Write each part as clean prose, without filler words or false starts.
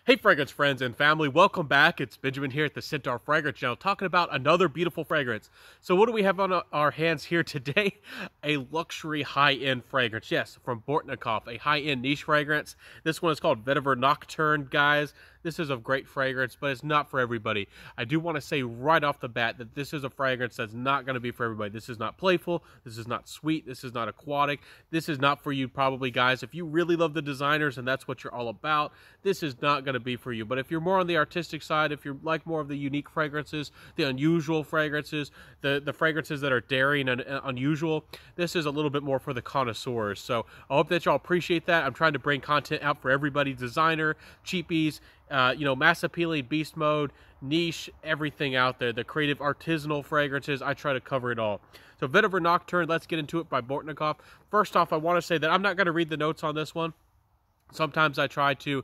Hey fragrance friends and family, welcome back. It's Benjamin here at the Scentaur Fragrance Channel talking about another beautiful fragrance. So what do we have on our hands here today? A luxury high-end fragrance. Yes, from Bortnikoff, a high-end niche fragrance. This one is called Vetiver Nocturne, guys. This is a great fragrance, but it's not for everybody. I do want to say right off the bat that this is a fragrance that's not going to be for everybody. This is not playful. This is not sweet. This is not aquatic. This is not for you probably, guys. If you really love the designers and that's what you're all about, this is not going to be for you. But if you're more on the artistic side, if you like more of the unique fragrances, the unusual fragrances, the fragrances that are daring and unusual, this is a little bit more for the connoisseurs. So I hope that y'all appreciate that. I'm trying to bring content out for everybody, designer, cheapies, mass appealing, beast mode, niche, everything out there, the creative artisanal fragrances. I try to cover it all. So Vetiver Nocturne, let's get into it by Bortnikoff. First off, I want to say that I'm not going to read the notes on this one. Sometimes I try to,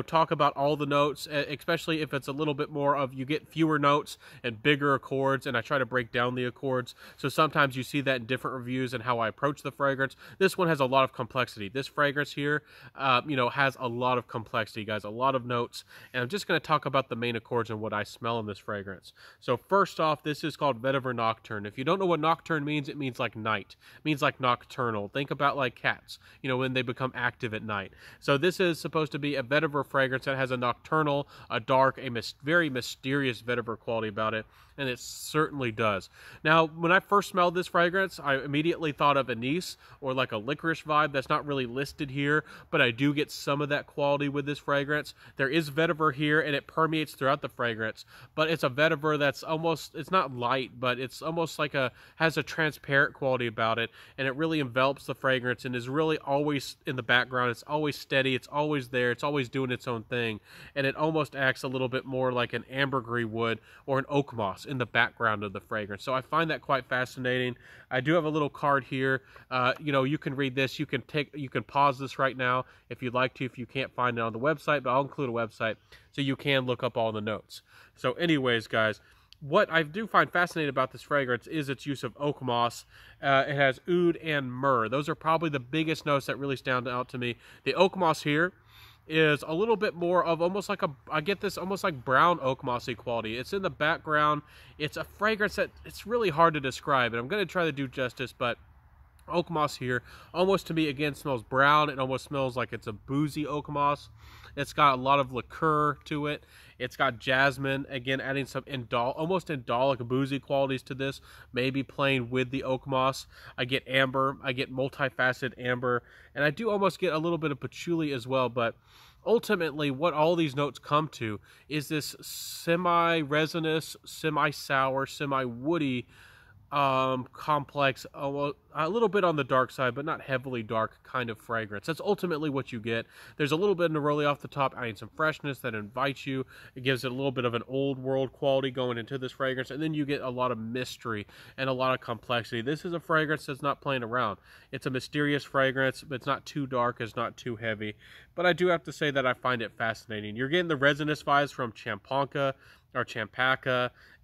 talk about all the notes, especially if it's a little bit more of, you get fewer notes and bigger accords, and I try to break down the accords. So sometimes you see that in different reviews and how I approach the fragrance. This one has a lot of complexity. This fragrance here, has a lot of complexity, guys, a lot of notes. And I'm just going to talk about the main accords and what I smell in this fragrance. So first off, this is called Vetiver Nocturne. If you don't know what nocturne means, it means like night. It means like nocturnal. Think about like cats, when they become active at night. So this is supposed to be a vetiver fragrance that has a nocturnal, a dark, very mysterious vetiver quality about it, and it certainly does. Now, when I first smelled this fragrance, I immediately thought of anise or like a licorice vibe. That's not really listed here, but I do get some of that quality with this fragrance. There is vetiver here, and it permeates throughout the fragrance, but it's a vetiver that's almost, it's not light, but it's almost like has a transparent quality about it, and it really envelops the fragrance and is really always in the background. It's always steady. It's always there. It's always doing its own thing, and it almost acts a little bit more like an ambergris would or an oak moss in the background of the fragrance. So I find that quite fascinating. I do have a little card here. You can read this. You can pause this right now if you'd like to, if you can't find it on the website, but I'll include a website so you can look up all the notes. So anyways, guys, what I do find fascinating about this fragrance is its use of oak moss. It has oud and myrrh. Those are probably the biggest notes that really stand out to me. The oak moss here is a little bit more of almost like I get this almost like brown oak mossy quality. It's in the background. It's a fragrance that it's really hard to describe, and I'm going to try to do justice, but oak moss here almost to me again smells brown. It almost smells like it's a boozy oak moss. It's got a lot of liqueur to it. It's got jasmine, again adding some almost indolic boozy qualities to this, maybe playing with the oak moss. I get amber, I get multifaceted amber, and I do almost get a little bit of patchouli as well, but ultimately what all these notes come to is this semi-resinous, semi-sour, semi-woody complex, a little bit on the dark side, but not heavily dark kind of fragrance. That's ultimately what you get. There's a little bit of neroli off the top, adding some freshness that invites you. It gives it a little bit of an old world quality going into this fragrance, and then you get a lot of mystery and a lot of complexity. This is a fragrance that's not playing around. It's a mysterious fragrance, but it's not too dark, it's not too heavy. But I do have to say that I find it fascinating. You're getting the resinous vibes from champaca,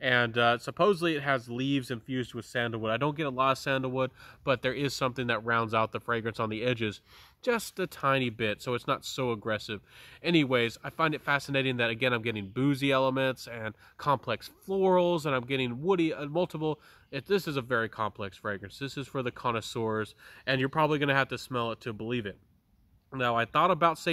and supposedly it has leaves infused with sandalwood. I don't get a lot of sandalwood, but there is something that rounds out the fragrance on the edges just a tiny bit, so it's not so aggressive. Anyways, I find it fascinating that, again, I'm getting boozy elements and complex florals, and I'm getting woody, this is a very complex fragrance. This is for the connoisseurs, and you're probably going to have to smell it to believe it. Now, I thought about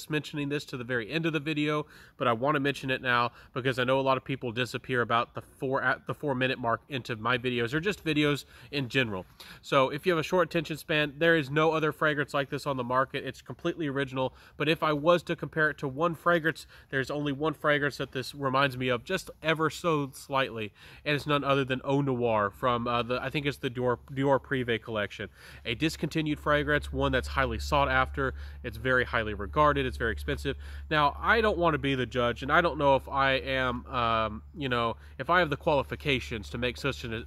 mentioning this to the very end of the video, but I want to mention it now because I know a lot of people disappear about the 4-minute mark into my videos or just videos in general. So if you have a short attention span, there is no other fragrance like this on the market. It's completely original, but if I was to compare it to one fragrance, there's only one fragrance that this reminds me of just ever so slightly, and it's none other than Eau Noir from I think it's the Dior Privé collection. A discontinued fragrance, one that's highly sought after. It's very highly regarded. It's very expensive. Now, I don't want to be the judge, and I don't know if I am, if I have the qualifications to make such an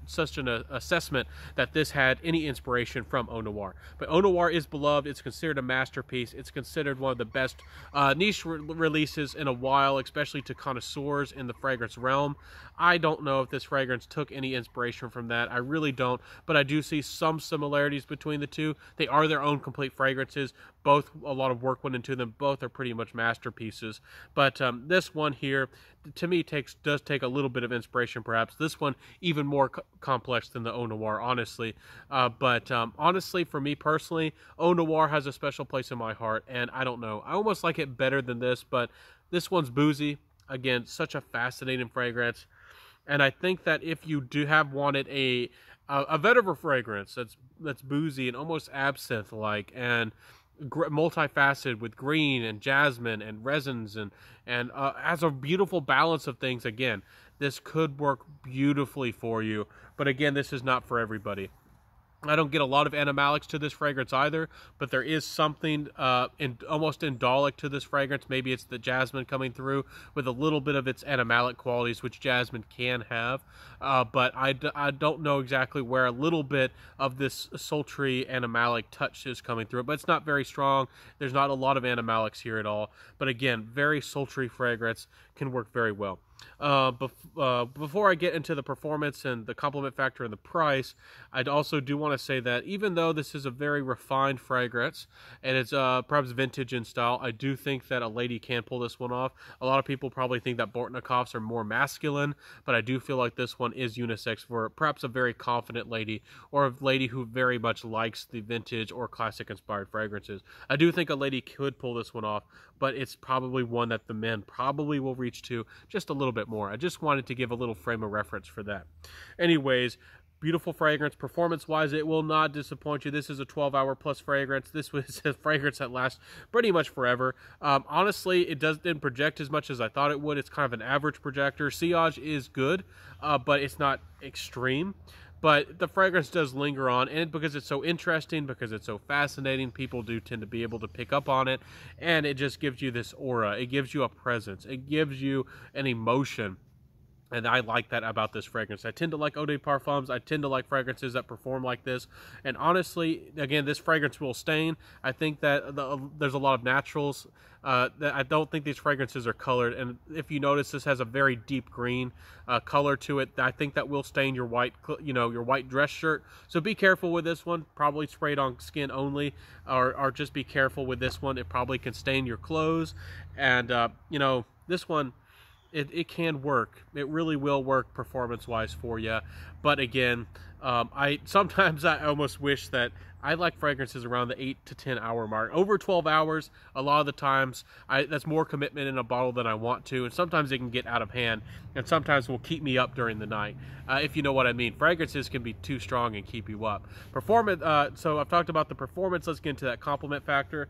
assessment that this had any inspiration from Eau Noir. But Eau Noir is beloved. It's considered a masterpiece. It's considered one of the best niche releases in a while, especially to connoisseurs in the fragrance realm. I don't know if this fragrance took any inspiration from that. I really don't, but I do see some similarities between the two. They are their own complete fragrances, Both, a lot of work went into them. Both are pretty much masterpieces. But this one here, to me, does take a little bit of inspiration, perhaps. This one even more complex than the Eau Noir, honestly. But honestly, for me personally, Eau Noir has a special place in my heart, and I don't know. I almost like it better than this, but this one's boozy. Again, such a fascinating fragrance. And I think that if you do have wanted a vetiver fragrance that's boozy and almost absinthe-like and multifaceted with green and jasmine and resins and has a beautiful balance of things, again, this could work beautifully for you. But again, this is not for everybody. I don't get a lot of animalics to this fragrance either, but there is something almost indolic to this fragrance. Maybe it's the jasmine coming through with a little bit of its animalic qualities, which jasmine can have. But I don't know exactly where a little bit of this sultry animalic touch is coming through. But it's not very strong. There's not a lot of animalics here at all. But again, very sultry fragrance, can work very well. Before I get into the performance and the compliment factor and the price, I also do want to say that even though this is a very refined fragrance and it's perhaps vintage in style, I do think that a lady can pull this one off. A lot of people probably think that Bortnikoffs are more masculine, but I do feel like this one is unisex for perhaps a very confident lady or a lady who very much likes the vintage or classic inspired fragrances. I do think a lady could pull this one off, but it's probably one that the men probably will reach to just a little bit more. I just wanted to give a little frame of reference for that. Anyways, beautiful fragrance. Performance-wise, it will not disappoint you. This is a 12-hour plus fragrance. This was a fragrance that lasts pretty much forever. Honestly, it didn't project as much as I thought it would. It's kind of an average projector. Sillage is good, but it's not extreme. But the fragrance does linger on, and because it's so interesting, because it's so fascinating, people do tend to be able to pick up on it, and it just gives you this aura. It gives you a presence. It gives you an emotion. And I like that about this fragrance. I tend to like eau de parfums. I tend to like fragrances that perform like this. And honestly, again, this fragrance will stain. I think that there's a lot of naturals. I don't think these fragrances are colored. And if you notice, this has a very deep green color to it. I think that will stain your white, your white dress shirt. So be careful with this one. Probably spray it on skin only, or just be careful with this one. It probably can stain your clothes. And this one, it can work. It really will work performance-wise for you. But again, sometimes I almost wish that I like fragrances around the 8 to 10 hour mark. Over 12 hours, a lot of the times, that's more commitment in a bottle than I want to. And sometimes it can get out of hand. And sometimes will keep me up during the night, if you know what I mean. Fragrances can be too strong and keep you up. Performance. So I've talked about the performance. Let's get into that compliment factor.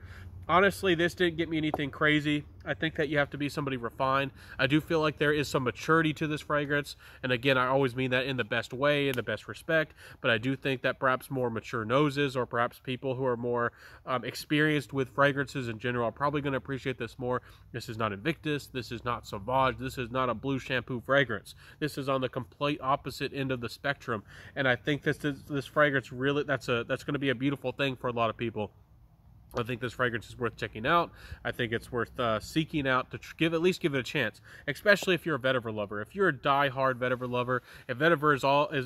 Honestly, this didn't get me anything crazy. I think that you have to be somebody refined. I do feel like there is some maturity to this fragrance. And again, I always mean that in the best way, in the best respect. But I do think that perhaps more mature noses or perhaps people who are more experienced with fragrances in general are probably going to appreciate this more. This is not Invictus. This is not Sauvage. This is not a blue shampoo fragrance. This is on the complete opposite end of the spectrum. And I think this fragrance really, that's going to be a beautiful thing for a lot of people. I think this fragrance is worth checking out. I think it's worth seeking out to at least give it a chance, especially if you're a vetiver lover. If you're a die-hard vetiver lover, if vetiver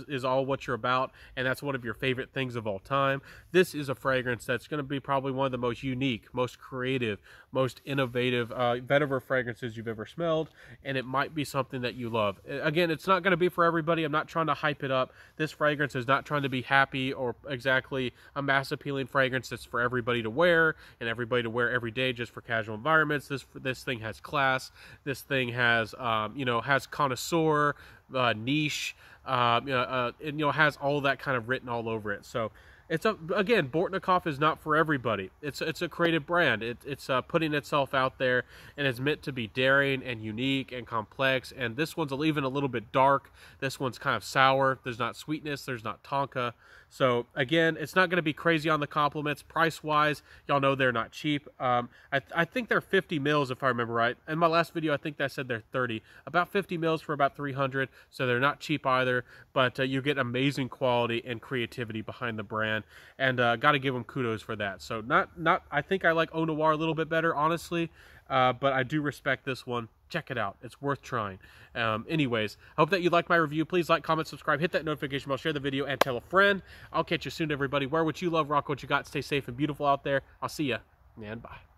is all what you're about, and that's one of your favorite things of all time, this is a fragrance that's going to be probably one of the most unique, most creative, most innovative vetiver fragrances you've ever smelled, and it might be something that you love. Again, it's not going to be for everybody. I'm not trying to hype it up. This fragrance is not trying to be happy or exactly a mass-appealing fragrance that's for everybody to wear and everybody to wear every day just for casual environments. This thing has class. This thing has has connoisseur, niche, has all that kind of written all over it. So again, Bortnikoff is not for everybody. It's a creative brand. It's putting itself out there, and it's meant to be daring and unique and complex. And this one's even a little bit dark. This one's kind of sour. There's not sweetness. There's not tonka. So again, it's not going to be crazy on the compliments. Price-wise, y'all know they're not cheap. I think they're 50 mils if I remember right. In my last video, I think I said they're 30. About 50 mils for about 300. So they're not cheap either. But you get amazing quality and creativity behind the brand, and got to give them kudos for that. So I think I like Eau Noir a little bit better, honestly. But I do respect this one. Check it out. It's worth trying. Anyways, I hope that you like my review. Please like, comment, subscribe, hit that notification bell, share the video, and tell a friend. I'll catch you soon, everybody. Wear what you love, rock what you got, stay safe and beautiful out there. I'll see ya. and bye.